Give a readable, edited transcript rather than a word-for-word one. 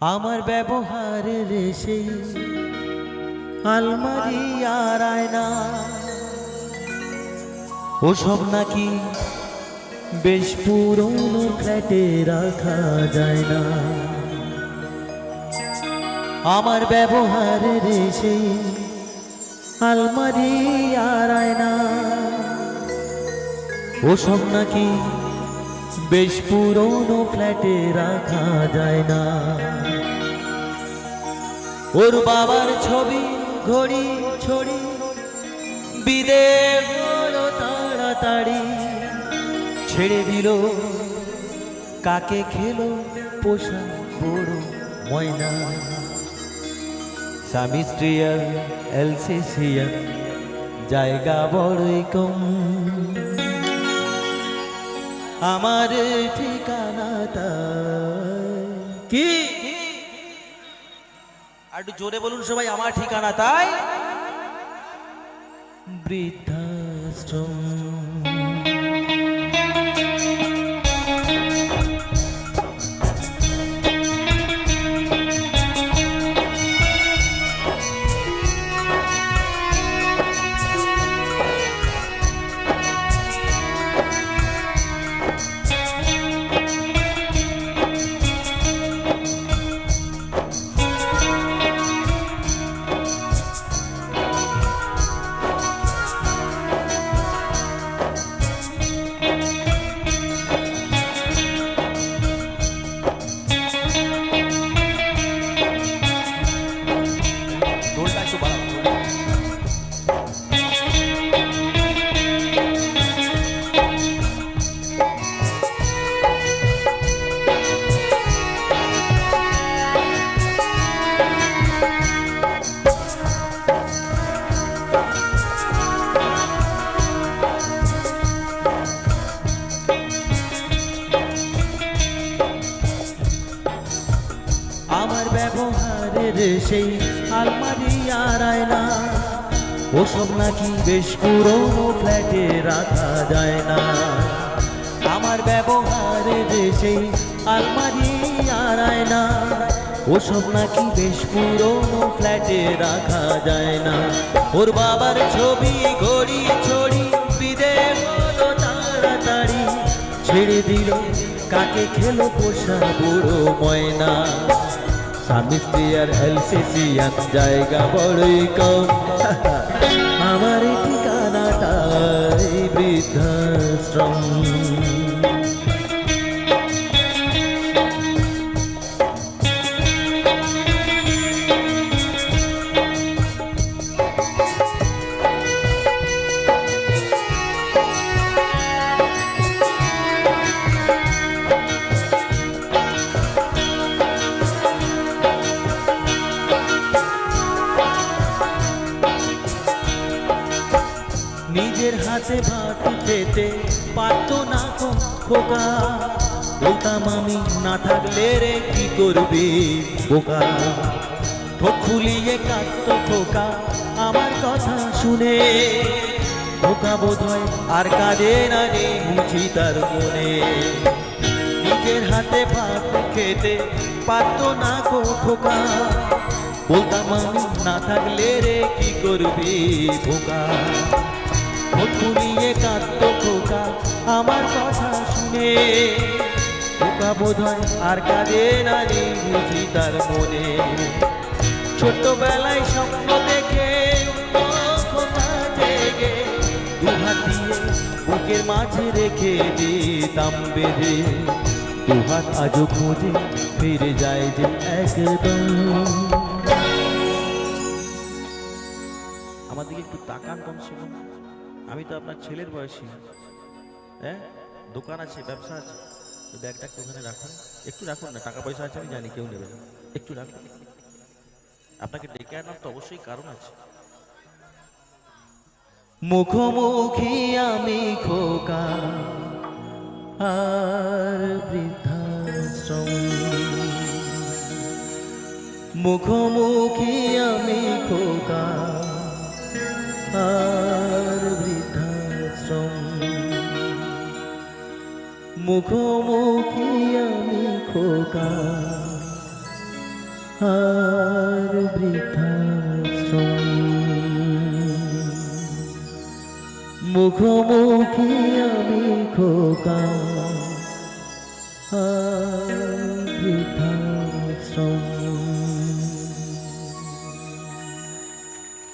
আমার ব্যবহারের সেই আলমারি আর আয়না ওসব নাকি বেশ পুরনো ফ্ল্যাটে রাখা যায় না। আমার ব্যবহারের সেই আলমারি আর আয়না ওসব নাকি বেশ পুরনো ফ্ল্যাটে রাখা যায় না। ওর বাবার ছবি ঘড়ি ছড়ি বিদে হলো তাড়াতাড়ি, ছেড়ে দিল কাকে খেলো পোষা বড় ময়না। স্বামী স্ত্রী আর এলসিসিয়ার জায়গা বড়ই কম, আমার ঠিকানাটা কি? আর একটু জোরে বলুন সবাই, আমার ঠিকানা তাই বৃদ্ধাশ্রম। আমার ব্যবহারের সেই আলমারি আর আয়না ওসব নাকি বেশ পুরনো ফ্ল্যাটে রাখা যায় না। আমার ব্যবহারের সেই আলমারি আর আয়না ওসব নাকি বেশ পুরনো ফ্ল্যাটে রাখা যায় না। ওর বাবার ছবি ঘড়ি ছড়ি বিদে হলো তাড়াতাড়ি, ছেড়ে দিল কাকে খেলো পোষা বুড়ো ময়না। স্বামী স্ত্রী আর এলসিসিয়ান জায়গা বড়ই কম, আমার ঠিকানাটাই বৃদ্ধাশ্রম। নিজের হাতে ভাত খেতে পারতো না খোকা, বলতাম আমি না থাকলে রে কি করবি বোকা। ঠোঁট ফুলিয়ে কাঁদতো খোকা আমার কথা শুনে, খোকা বোধহয় আর কাঁদে না রে বুঝি তার মনে। নিজের হাতে ভাত খেতে পারতো না খোকা, বলতাম আমি না থাকলে রে কি করবি বোকা। ঠোঁট ফুলিয়ে কাঁদতো খোকা আমার কথা শুনে, খোকা বোধহয় আর কাঁদে না রে বুঝি তার মনে। ছোট্টবেলায় স্বপ্ন দেখে খোকা জেগে দুহাত দিয়ে বুকের মাঝে রেখে দিতাম বেঁধে, দুহাত আজও খোঁজে ফিরে যায় যে একদম। আমার দিকে একটু তাকান কমছে, আমি তো আপনার ছেলের বয়সী। হ্যাঁ, দোকান আছে, ব্যবসা আছে, ব্যাগটা ওখানে রাখুন, একটু রাখুন না। টাকা পয়সা আছে আমি জানি, কেউ নেবে না, একটু রাখুন। আপনাকে ডেকে আনার তো অবশ্যই কারণ আছে। মুখোমুখি আমি খোকা আর বৃদ্ধাশ্রম, মুখোমুখি আমি খোকা আর বৃদ্ধাশ্রম, মুখোমুখি আমি খোকা আর বৃদ্ধাশ্রম। মুখোমুখি আমি খোকা আর বৃদ্ধাশ্রম।